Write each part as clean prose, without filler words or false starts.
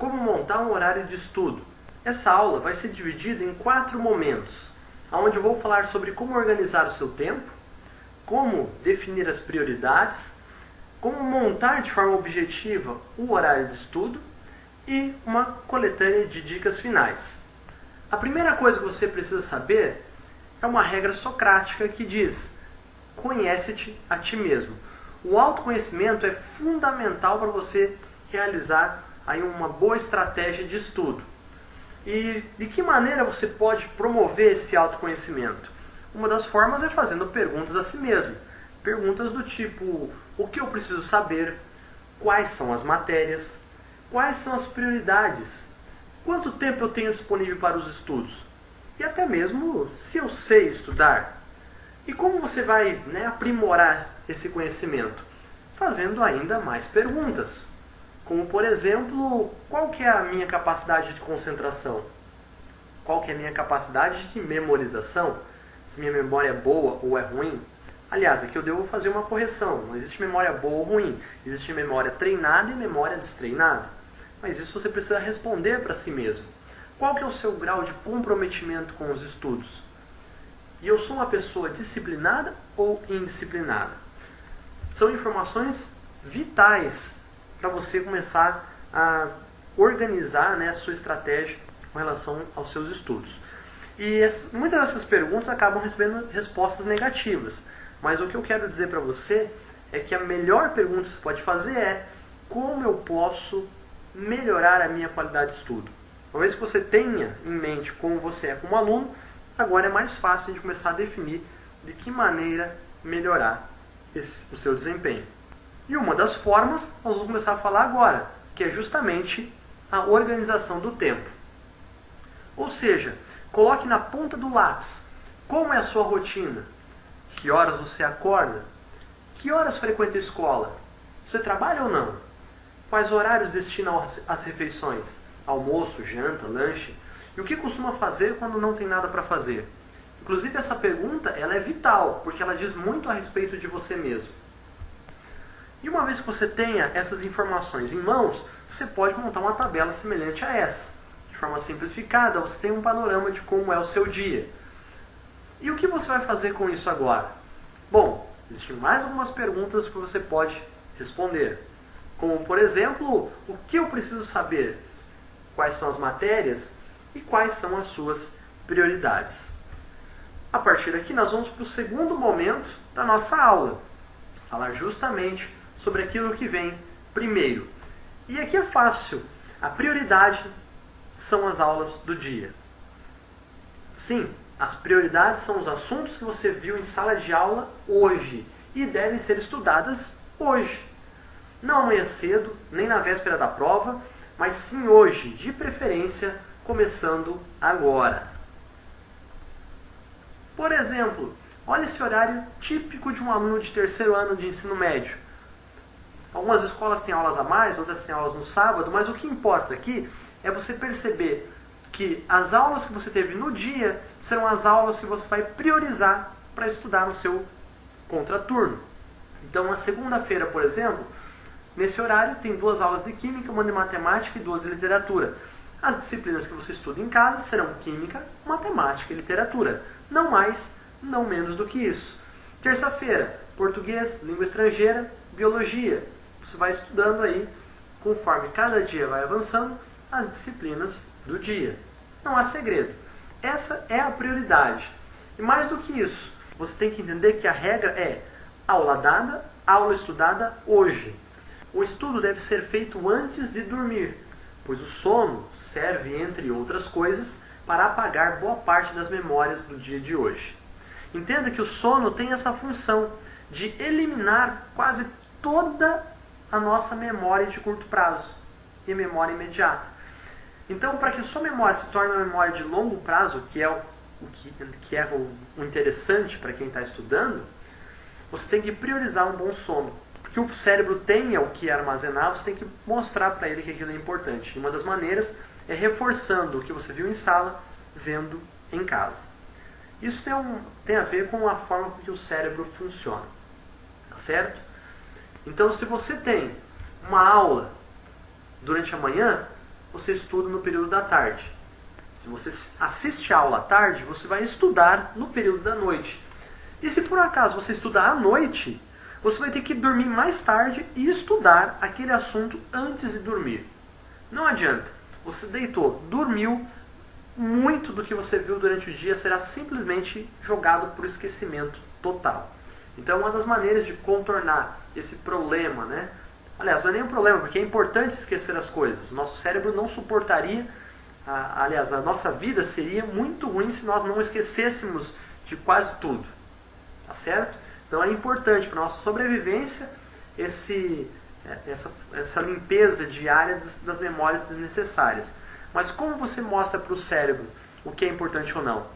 como montar um horário de estudo. Essa aula vai ser dividida em 4 momentos, onde eu vou falar sobre como organizar o seu tempo, como definir as prioridades, como montar de forma objetiva o horário de estudo e uma coletânea de dicas finais. A primeira coisa que você precisa saber é uma regra socrática que diz: conhece-te a ti mesmo. O autoconhecimento é fundamental para você realizar aí uma boa estratégia de estudo. E de que maneira você pode promover esse autoconhecimento? Uma das formas é fazendo perguntas a si mesmo. Perguntas do tipo: o que eu preciso saber? Quais são as matérias? Quais são as prioridades? Quanto tempo eu tenho disponível para os estudos? E até mesmo se eu sei estudar. E como você vai aprimorar esse conhecimento? Fazendo ainda mais perguntas. Como, por exemplo, qual que é a minha capacidade de concentração? Qual que é a minha capacidade de memorização? Se minha memória é boa ou é ruim? Aliás, aqui eu devo fazer uma correção. Não existe memória boa ou ruim. Existe memória treinada e memória destreinada. Mas isso você precisa responder para si mesmo. Qual que é o seu grau de comprometimento com os estudos? E eu sou uma pessoa disciplinada ou indisciplinada? São informações vitais para você começar a organizar a sua estratégia com relação aos seus estudos. E muitas dessas perguntas acabam recebendo respostas negativas. Mas o que eu quero dizer para você é que a melhor pergunta que você pode fazer é: como eu posso melhorar a minha qualidade de estudo? Uma vez que você tenha em mente como você é como aluno, agora é mais fácil de começar a definir de que maneira melhorar o seu desempenho. E uma das formas nós vamos começar a falar agora, que é justamente a organização do tempo. Ou seja, coloque na ponta do lápis como é a sua rotina, que horas você acorda, que horas frequenta a escola, você trabalha ou não, quais horários destina às refeições, almoço, janta, lanche, e o que costuma fazer quando não tem nada para fazer. Inclusive essa pergunta ela é vital, porque ela diz muito a respeito de você mesmo. E uma vez que você tenha essas informações em mãos, você pode montar uma tabela semelhante a essa. De forma simplificada, você tem um panorama de como é o seu dia. E o que você vai fazer com isso agora? Bom, existem mais algumas perguntas que você pode responder. Como, por exemplo, o que eu preciso saber? Quais são as matérias? E quais são as suas prioridades? A partir daqui, nós vamos para o segundo momento da nossa aula. Falar justamente sobre aquilo que vem primeiro. E aqui é fácil. A prioridade são as aulas do dia. Sim, as prioridades são os assuntos que você viu em sala de aula hoje e devem ser estudadas hoje. Não amanhã cedo, nem na véspera da prova, mas sim hoje, de preferência, começando agora. Por exemplo, olha esse horário típico de um aluno de terceiro ano de ensino médio. Algumas escolas têm aulas a mais, outras têm aulas no sábado, mas o que importa aqui é você perceber que as aulas que você teve no dia serão as aulas que você vai priorizar para estudar no seu contraturno. Então, na segunda-feira, por exemplo, nesse horário tem 2 aulas de Química, uma de Matemática e 2 de Literatura. As disciplinas que você estuda em casa serão Química, Matemática e Literatura. Não mais, não menos do que isso. Terça-feira, Português, Língua Estrangeira, Biologia. Você vai estudando aí, conforme cada dia vai avançando, as disciplinas do dia. Não há segredo. Essa é a prioridade. E mais do que isso, você tem que entender que a regra é aula dada, aula estudada hoje. O estudo deve ser feito antes de dormir, pois o sono serve, entre outras coisas, para apagar boa parte das memórias do dia de hoje. Entenda que o sono tem essa função de eliminar quase toda a nossa memória de curto prazo e memória imediata. Então, para que a sua memória se torne uma memória de longo prazo, que é o interessante para quem está estudando, você tem que priorizar um bom sono. Porque o cérebro tenha o que armazenar, você tem que mostrar para ele que aquilo é importante. E uma das maneiras é reforçando o que você viu em sala, vendo em casa. Isso tem a ver com a forma com que o cérebro funciona. Tá certo? Então, se você tem uma aula durante a manhã, você estuda no período da tarde. Se você assiste a aula à tarde, você vai estudar no período da noite. E se por acaso você estudar à noite, você vai ter que dormir mais tarde e estudar aquele assunto antes de dormir. Não adianta. Você deitou, dormiu, muito do que você viu durante o dia será simplesmente jogado por esquecimento total. Então, uma das maneiras de contornar esse problema, né? Aliás, não é nem um problema, porque é importante esquecer as coisas. O nosso cérebro não suportaria, aliás, a nossa vida seria muito ruim se nós não esquecêssemos de quase tudo. Tá certo? Então é importante para a nossa sobrevivência essa limpeza diária das memórias desnecessárias. Mas como você mostra para o cérebro o que é importante ou não?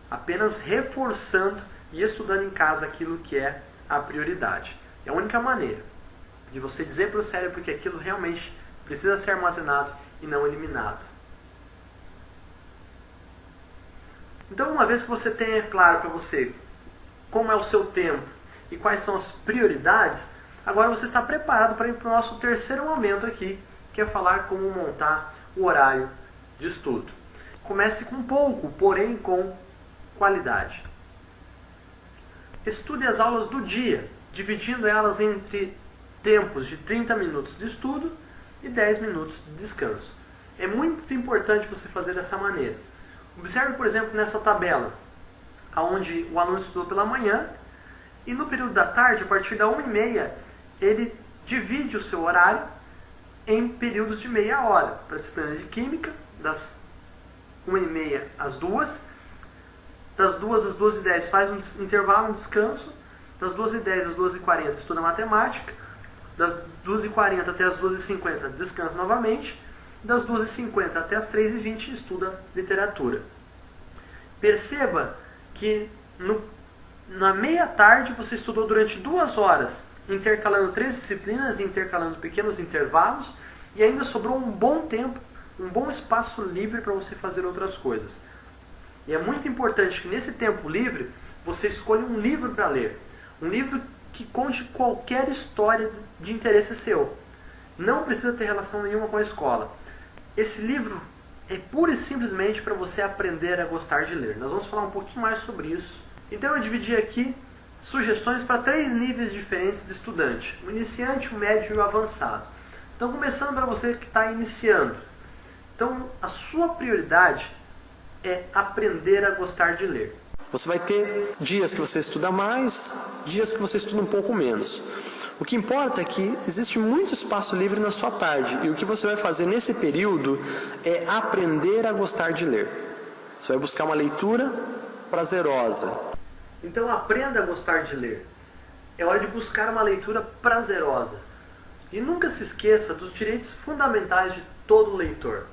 Apenas reforçando e estudando em casa aquilo que é a prioridade. É a única maneira de você dizer para o cérebro que aquilo realmente precisa ser armazenado e não eliminado. Então, uma vez que você tenha claro para você como é o seu tempo e quais são as prioridades, agora você está preparado para ir para o nosso terceiro momento aqui, que é falar como montar o horário de estudo. Comece com pouco, porém com qualidade. Estude as aulas do dia, dividindo elas entre tempos de 30 minutos de estudo e 10 minutos de descanso. É muito importante você fazer dessa maneira. Observe, por exemplo, nessa tabela, onde o aluno estudou pela manhã e no período da tarde, a partir da 1h30, ele divide o seu horário em períodos de meia hora. Para a disciplina de Química, das 1h30 às 2h, das 2h às 2h10 faz um intervalo, um descanso, das 2h10 às 2h40 estuda Matemática, das 2h40 até as 2h50 descansa novamente, das 2h50 até as 3h20 estuda Literatura. Perceba que na meia tarde você estudou durante 2 horas, intercalando 3 disciplinas e intercalando pequenos intervalos, e ainda sobrou um bom tempo, um bom espaço livre para você fazer outras coisas. E é muito importante que nesse tempo livre você escolha um livro para ler. Um livro que conte qualquer história de interesse seu. Não precisa ter relação nenhuma com a escola. Esse livro é pura e simplesmente para você aprender a gostar de ler. Nós vamos falar um pouquinho mais sobre isso. Então eu dividi aqui sugestões para 3 níveis diferentes de estudante. O iniciante, o médio e o avançado. Então começando para você que está iniciando. Então a sua prioridade é aprender a gostar de ler. Você vai ter dias que você estuda mais, dias que você estuda um pouco menos. O que importa é que existe muito espaço livre na sua tarde e o que você vai fazer nesse período é aprender a gostar de ler. Você vai buscar uma leitura prazerosa. Então aprenda a gostar de ler. É hora de buscar uma leitura prazerosa. E nunca se esqueça dos direitos fundamentais de todo leitor.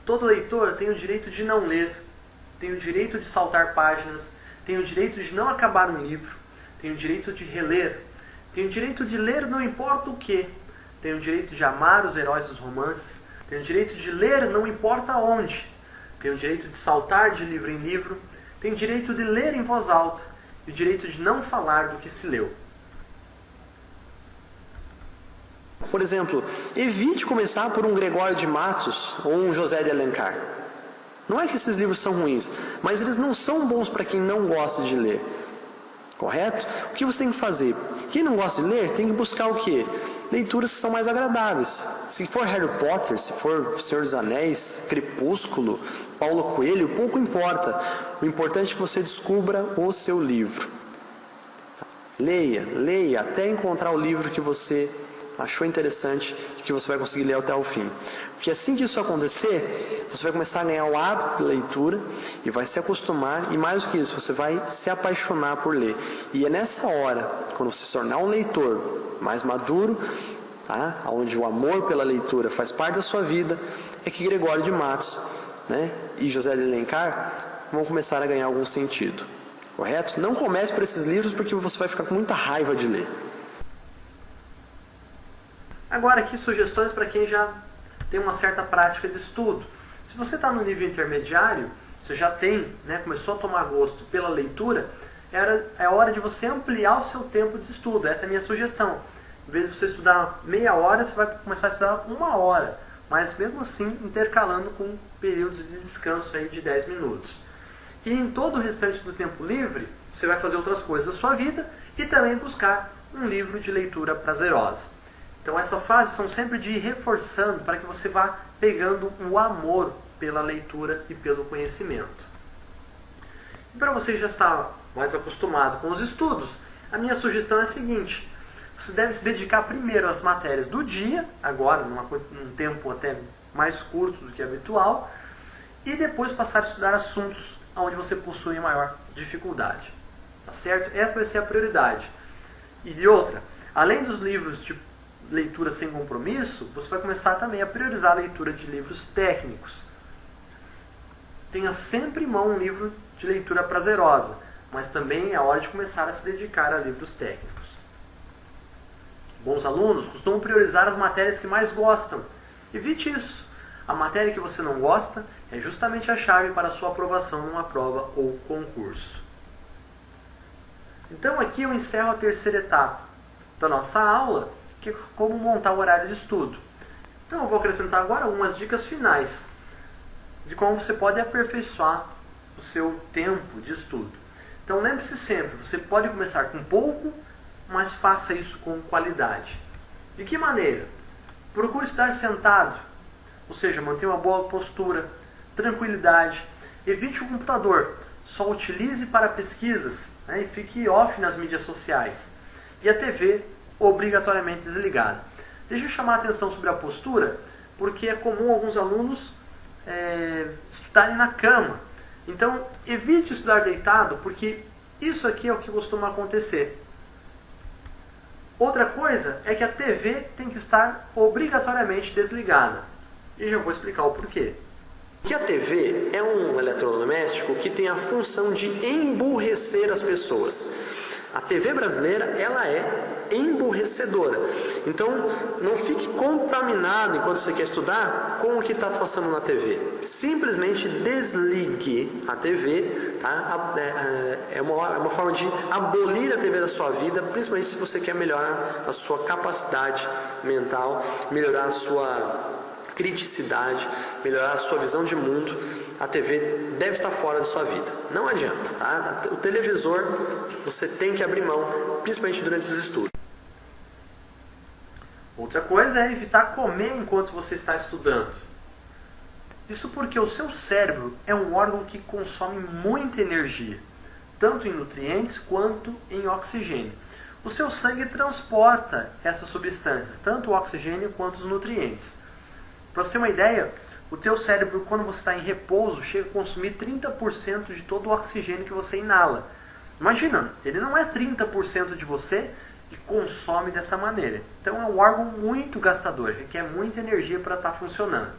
Todo leitor tem o direito de não ler, tem o direito de saltar páginas, tem o direito de não acabar um livro, tem o direito de reler, tem o direito de ler não importa o que, tem o direito de amar os heróis dos romances, tem o direito de ler não importa onde, tem o direito de saltar de livro em livro, tem o direito de ler em voz alta e o direito de não falar do que se leu. Por exemplo, evite começar por um Gregório de Matos ou um José de Alencar. Não é que esses livros são ruins, mas eles não são bons para quem não gosta de ler. Correto? O que você tem que fazer? Quem não gosta de ler tem que buscar o quê? Leituras que são mais agradáveis. Se for Harry Potter, se for Senhor dos Anéis, Crepúsculo, Paulo Coelho, pouco importa. O importante é que você descubra o seu livro. Leia até encontrar o livro que você achou interessante e que você vai conseguir ler até o fim. Porque assim que isso acontecer, você vai começar a ganhar o hábito da leitura e vai se acostumar, e mais do que isso, você vai se apaixonar por ler. E é nessa hora, quando você se tornar um leitor mais maduro, tá? Onde o amor pela leitura faz parte da sua vida, é que Gregório de Matos, né, e José de Alencar vão começar a ganhar algum sentido. Correto? Não comece por esses livros porque você vai ficar com muita raiva de ler. Agora aqui sugestões para quem já tem uma certa prática de estudo. Se você está no nível intermediário, você já tem, né, começou a tomar gosto pela leitura, é hora de você ampliar o seu tempo de estudo. Essa é a minha sugestão. Em vez de você estudar meia hora, você vai começar a estudar 1 hora. mas mesmo assim intercalando com períodos de descanso aí de 10 minutos. E em todo o restante do tempo livre, você vai fazer outras coisas da sua vida e também buscar um livro de leitura prazerosa. Então essa fase são sempre de ir reforçando para que você vá pegando o amor pela leitura e pelo conhecimento. E para você já estar mais acostumado com os estudos, a minha sugestão é a seguinte: você deve se dedicar primeiro às matérias do dia, agora num tempo até mais curto do que habitual, e depois passar a estudar assuntos onde você possui maior dificuldade. Tá certo? Essa vai ser a prioridade. E de outra, além dos livros de leitura sem compromisso, você vai começar também a priorizar a leitura de livros técnicos. Tenha sempre em mão um livro de leitura prazerosa, mas também é hora de começar a se dedicar a livros técnicos. Bons alunos costumam priorizar as matérias que mais gostam. Evite isso. A matéria que você não gosta é justamente a chave para a sua aprovação numa prova ou concurso. Então aqui eu encerro a terceira etapa da nossa aula, que é como montar o horário de estudo. Então eu vou acrescentar agora algumas dicas finais de como você pode aperfeiçoar o seu tempo de estudo. Então lembre-se sempre, você pode começar com pouco, mas faça isso com qualidade. De que maneira? Procure estar sentado, ou seja, mantenha uma boa postura, tranquilidade, evite o computador, só utilize para pesquisas, né, e fique off nas mídias sociais. E a TV obrigatoriamente desligada. Deixa eu chamar a atenção sobre a postura, porque é comum alguns alunos estudarem na cama. Então evite estudar deitado, porque isso aqui é o que costuma acontecer. Outra coisa é que a TV tem que estar obrigatoriamente desligada. E já vou explicar o porquê. Que a TV é um eletrodoméstico que tem a função de emburrecer as pessoas. A TV brasileira, ela é emburrecedora. Então, não fique contaminado enquanto você quer estudar com o que está passando na TV. Simplesmente desligue a TV, tá? É uma forma de abolir a TV da sua vida, principalmente se você quer melhorar a sua capacidade mental, melhorar a sua criticidade, melhorar a sua visão de mundo. A TV deve estar fora da sua vida. Não adianta, tá? O televisor você tem que abrir mão, principalmente durante os estudos. Outra coisa é evitar comer enquanto você está estudando. Isso porque o seu cérebro é um órgão que consome muita energia, tanto em nutrientes quanto em oxigênio. O seu sangue transporta essas substâncias, tanto o oxigênio quanto os nutrientes. Para você ter uma ideia, o teu cérebro, quando você está em repouso, chega a consumir 30% de todo o oxigênio que você inala. Imagina, ele não é 30% de você e consome dessa maneira. Então é um órgão muito gastador, requer muita energia para estar funcionando.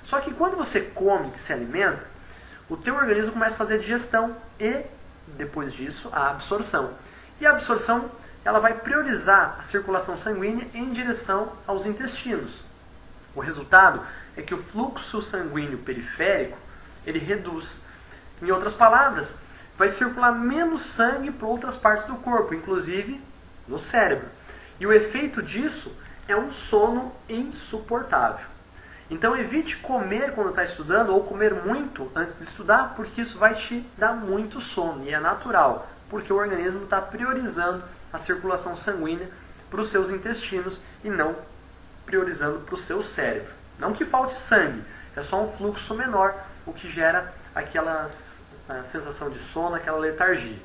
Só que quando você come, que se alimenta, o teu organismo começa a fazer a digestão e, depois disso, a absorção. E a absorção, ela vai priorizar a circulação sanguínea em direção aos intestinos. O resultado é que o fluxo sanguíneo periférico, ele reduz. Em outras palavras, vai circular menos sangue para outras partes do corpo, inclusive no cérebro. E o efeito disso é um sono insuportável. Então evite comer quando está estudando ou comer muito antes de estudar, porque isso vai te dar muito sono. E é natural, porque o organismo está priorizando a circulação sanguínea para os seus intestinos e não priorizando para o seu cérebro. Não que falte sangue, é só um fluxo menor, o que gera aquela sensação de sono, aquela letargia.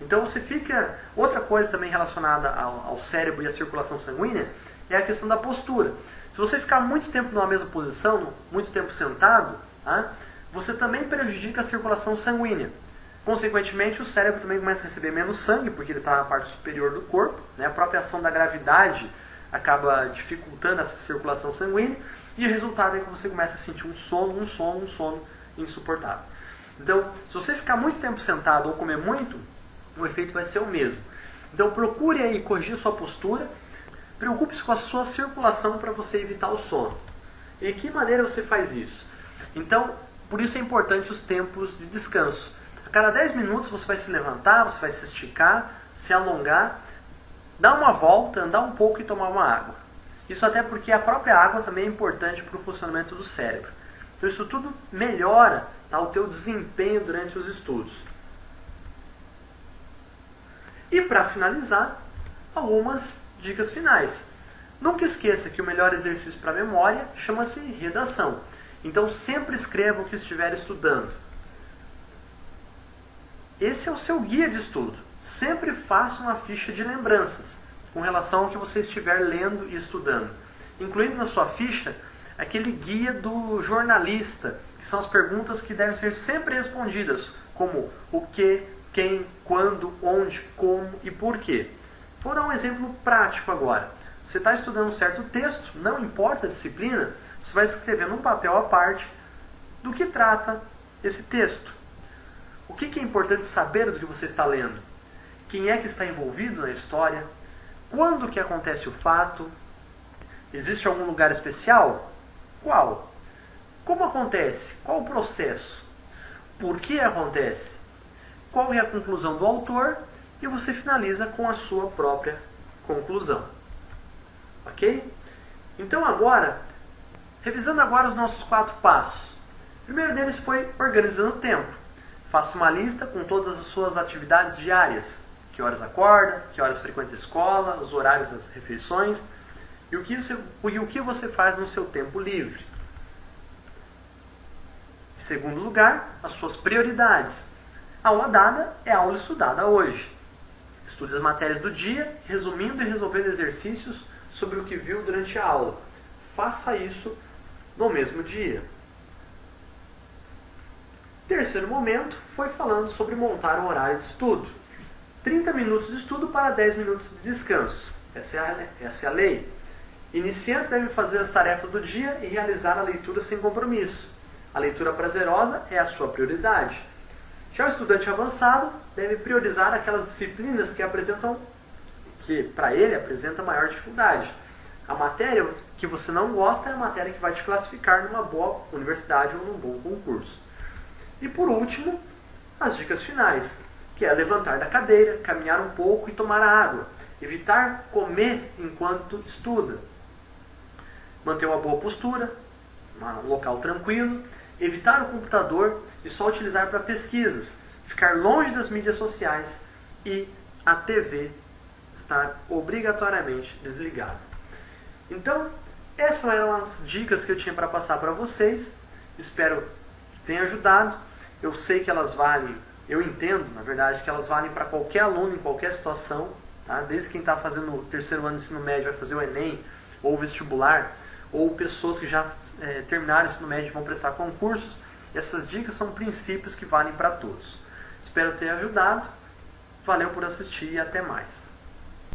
Então você fica... Outra coisa também relacionada ao cérebro e à circulação sanguínea é a questão da postura. Se você ficar muito tempo numa mesma posição, muito tempo sentado, tá, você também prejudica a circulação sanguínea. Consequentemente, o cérebro também começa a receber menos sangue, porque ele está na parte superior do corpo, né? A própria ação da gravidade acaba dificultando essa circulação sanguínea, e o resultado é que você começa a sentir um sono insuportável. Então, se você ficar muito tempo sentado ou comer muito, o efeito vai ser o mesmo. Então procure aí corrigir sua postura, preocupe-se com a sua circulação para você evitar o sono. E de que maneira você faz isso? Então, por isso é importante os tempos de descanso. A cada 10 minutos você vai se levantar, você vai se esticar, se alongar, dar uma volta, andar um pouco e tomar uma água. Isso até porque a própria água também é importante para o funcionamento do cérebro. Então isso tudo melhora, tá, o teu desempenho durante os estudos. E para finalizar, algumas dicas finais. Nunca esqueça que o melhor exercício para a memória chama-se redação. Então sempre escreva o que estiver estudando. Esse é o seu guia de estudo. Sempre faça uma ficha de lembranças com relação ao que você estiver lendo e estudando. Incluindo na sua ficha aquele guia do jornalista, que são as perguntas que devem ser sempre respondidas, como o que, quem, quando, onde, como e por quê. Vou dar um exemplo prático agora. Você está estudando um certo texto, não importa a disciplina, você vai escrever num papel à parte do que trata esse texto. O que é importante saber do que você está lendo? Quem é que está envolvido na história? Quando que acontece o fato? Existe algum lugar especial? Qual? Como acontece? Qual o processo? Por que acontece? Qual é a conclusão do autor? E você finaliza com a sua própria conclusão. Ok? Então agora, revisando agora os nossos 4 passos. O primeiro deles foi organizando o tempo. Faça uma lista com todas as suas atividades diárias. Que horas acorda, que horas frequenta a escola, os horários das refeições e o que você faz no seu tempo livre. Em segundo lugar, as suas prioridades. A aula dada é a aula estudada hoje. Estude as matérias do dia, resumindo e resolvendo exercícios sobre o que viu durante a aula. Faça isso no mesmo dia. Terceiro momento foi falando sobre montar um horário de estudo. 30 minutos de estudo para 10 minutos de descanso. Essa é a lei. Iniciantes devem fazer as tarefas do dia e realizar a leitura sem compromisso. A leitura prazerosa é a sua prioridade. Já o estudante avançado deve priorizar aquelas disciplinas que para ele apresenta maior dificuldade. A matéria que você não gosta é a matéria que vai te classificar numa boa universidade ou num bom concurso. E por último, as dicas finais, que é levantar da cadeira, caminhar um pouco e tomar água. Evitar comer enquanto estuda. Manter uma boa postura, um local tranquilo. Evitar o computador e só utilizar para pesquisas. Ficar longe das mídias sociais e a TV estar obrigatoriamente desligada. Então, essas eram as dicas que eu tinha para passar para vocês. Espero que tenha ajudado. Eu sei que elas valem, eu entendo, na verdade, que elas valem para qualquer aluno, em qualquer situação. Tá? Desde quem está fazendo o terceiro ano de ensino médio vai fazer o Enem, ou o vestibular, ou pessoas que já terminaram o ensino médio e vão prestar concursos. Essas dicas são princípios que valem para todos. Espero ter ajudado. Valeu por assistir e até mais.